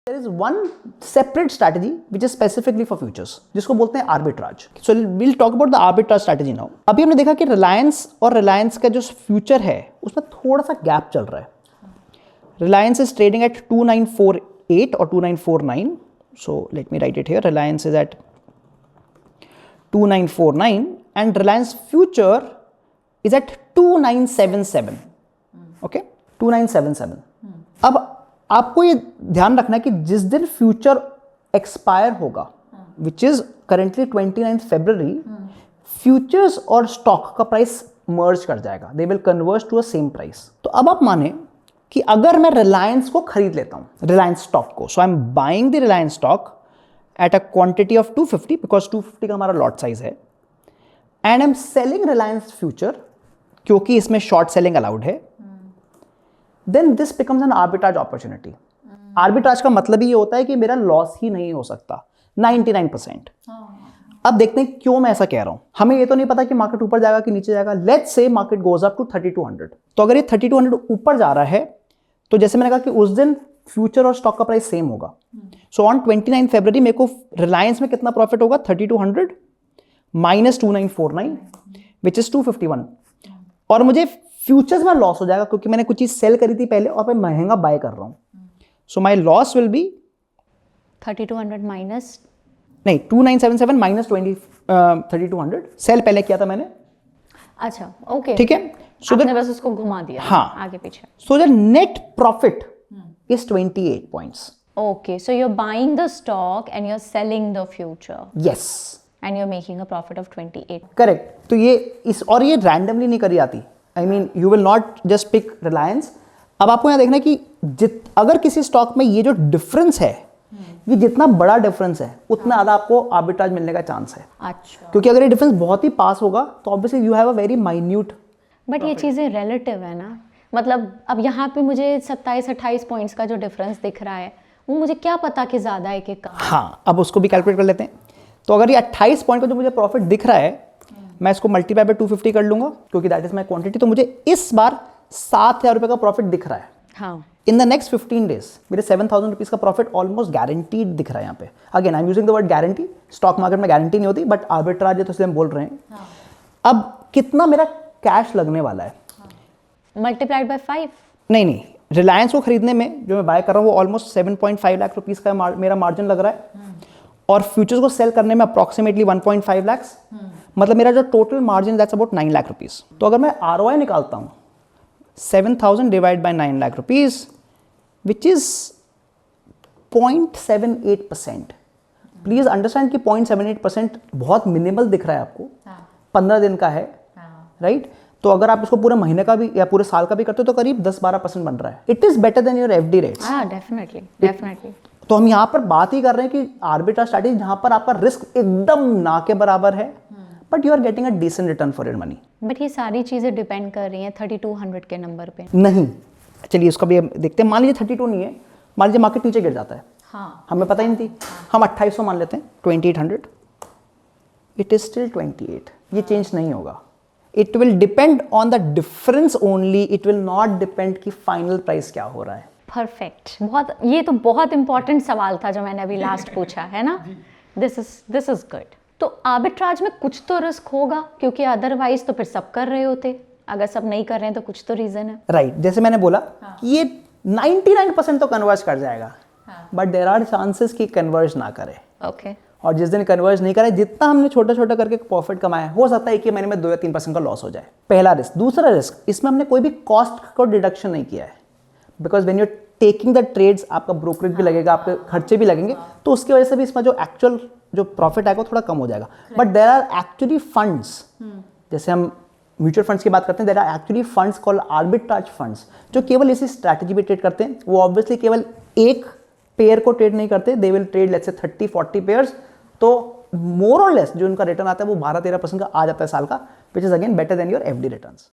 There is one separate strategy which is specifically for futures, जिसको बोलते हैं arbitrage. So we'll talk about the arbitrage strategy now. अभी हमने देखा कि रिलायंस और रिलायंस का जो फ्यूचर है उसमें थोड़ा सा गैप चल रहा है. रिलायंस इज ट्रेडिंग एट 2948 और 2949. So let me write it here. Reliance is at 2949 and Reliance future is at 2977. Okay, 2977. अब आपको ये ध्यान रखना है कि जिस दिन फ्यूचर एक्सपायर होगा, विच इज करेंटली 29 फरवरी, फ्यूचर्स और स्टॉक का प्राइस मर्ज कर जाएगा. They will converge to a same price. तो अब आप माने कि अगर मैं रिलायंस को खरीद लेता हूं, रिलायंस स्टॉक को, so I am buying the Reliance stock at a quantity of 250 because 250 का हमारा लॉट साइज है, and I am selling Reliance future क्योंकि इसमें शॉर्ट सेलिंग अलाउड है, then this becomes an arbitrage opportunity. Arbitrage का मतलब ही ये होता है कि मेरा लॉस ही नहीं हो सकता 99%. अब देखते हैं क्यों मैं ऐसा कह रहा हूं. हमें ये तो नहीं पता कि मार्केट ऊपर जाएगा कि नीचे जाएगा. Let's say market goes up to 3200. तो अगर ये 3200 ऊपर जा रहा है तो जैसे मैंने कहा कि उस दिन फ्यूचर और स्टॉक का प्राइस सेम होगा. सो ऑन 29 फरवरी मेरे को रिलायंस में कितना प्रॉफिट होगा? 3200 माइनस 2949 विच इज 251. और मुझे फ्यूचर्स में लॉस हो जाएगा क्योंकि मैंने कुछ चीज सेल करी थी पहले और मैं महंगा बाय कर रहा हूं. So my loss will be 3200 minus, नहीं 2977 माइनस 3200. सेल पहले किया था मैंने. अच्छा ओके, ठीक है. सो आपने बस उसको घुमा दिया. हाँ, आगे पीछे. So the net profit is 28 points. Okay, so you're buying the stock and you're selling the future. Yes, And you're making a profit of 28. Correct. तो ये और ये रैंडमली नहीं करी जाती. I mean you will not just pick Reliance. अब आपको यहाँ देखना है कि अगर किसी स्टॉक में ये जो डिफरेंस है, ये जितना बड़ा डिफरेंस है उतना ज़्यादा आपको आर्बिट्राज मिलने का चांस है. अच्छा. क्योंकि अगर ये डिफरेंस बहुत ही पास होगा तो obviously you have a very minute. But ये चीज़ें रिलेटिव है ना. मतलब अब यहाँ पे मुझे 27-28 पॉइंट्स का जो डिफरेंस दिख रहा है वो मुझे क्या पता कि ज़्यादा है कि कम. हाँ, अब उसको भी कैलकुलेट कर लेते हैं. तो अगर ये 28 पॉइंट का जो मुझे प्रॉफिट दिख रहा है, मैं इसको मल्टीप्लाई बाय 250 कर लूंगा क्योंकि दैट इज माय क्वांटिटी. तो मुझे इस बार 7000 रुपये का प्रॉफिट दिख रहा है. हाँ. इन द नेक्स्ट 15 डेज मेरे 7000 रुपीज़ का प्रॉफिट ऑलमोस्ट गारंटीड दिख रहा है यहाँ पे. Again I am using the word guarantee. Stock market में गारंटी नहीं होती, बट आर्बिट्राज है तो इसलिए हम बोल रहे हैं. अब कितना मेरा कैश लगने वाला है? Multiplied by 5. नहीं, रिलायंस को खरीदने में जो मैं बाय कर रहा हूँ वो ऑलमोस्ट 7.5 लाख रुपीज़ का मेरा मार्जिन लग रहा है. और फ्यूचर्स को सेल करने में अप्रॉक्सीमेटली 1.5 लाख. मतलब मेरा जो total margin that's about 9 lakh rupees. तो अगर मैं ROI निकालता हूँ 7000 divide by 9 lakh rupees which is 0.78%. Please understand कि 0.78% बहुत मिनिमल दिख रहा है आपको. 15 दिन का है, राइट? तो अगर आप इसको पूरे महीने का भी या पूरे साल का भी करते हो तो करीब 10-12% बन रहा है. It is better than your FD rates. Definitely. तो हम यहाँ पर बात ही कर रहे हैं कि आर्बिट्राज स्ट्रैटेजी जहाँ पर आपका रिस्क एकदम ना के बराबर है, but you are getting a decent return for your money. But ये सारी चीज़ें डिपेंड कर रही हैं 3200 के नंबर पे. नहीं, चलिए उसका भी देखते हैं. मान लीजिए 32 नहीं है, मान लीजिए मार्केट नीचे गिर जाता है. हाँ. हमें पता ही नहीं थी. हम 2800 मान लेते हैं. 2800 इट इज स्टिल 28. ये चेंज नहीं होगा. It will depend on the difference only. It will not depend कि फाइनल प्राइस क्या हो रहा है. परफेक्ट. ये तो बहुत इंपॉर्टेंट सवाल था जो मैंने अभी लास्ट पूछा है ना. This is good. तो आर्बिट्राज में कुछ तो रिस्क होगा क्योंकि अदरवाइज तो फिर सब कर रहे होते. अगर सब नहीं कर रहे हैं तो कुछ तो रीजन है. राइट. जैसे मैंने बोला कि ये 99% तो कन्वर्ज कर जाएगा, बट देयर आर चांसेस कि कन्वर्ज ना करे. ओके. और जिस दिन कन्वर्ज नहीं करे, जितना हमने छोटा छोटा करके प्रॉफिट कमाया, हो सकता है कि महीने में 2 या 3% का लॉस हो जाए. पहला रिस्क. दूसरा रिस्क, इसमें हमने कोई भी कॉस्ट को डिडक्शन नहीं किया है. Because when you taking the trades आपका ब्रोकरेज भी लगेगा, आपके खर्चे भी लगेंगे, तो उसकी वजह से भी इसमें जो एक्चुअल जो प्रॉफिट आएगा थोड़ा कम हो जाएगा. But there are actually funds, जैसे हम म्यूचुअल फंड्स की बात करते हैं, there are actually funds called arbitrage funds जो केवल इसी स्ट्रैटेजी पे ट्रेड करते हैं. वो ऑब्वियसली केवल एक पेयर को ट्रेड नहीं करते. They will trade let's say 30-40 pairs. तो मोर और लेस जो उनका रिटर्न आता है वो 12-13% का आ जाता है साल का, which is again better than your FD returns.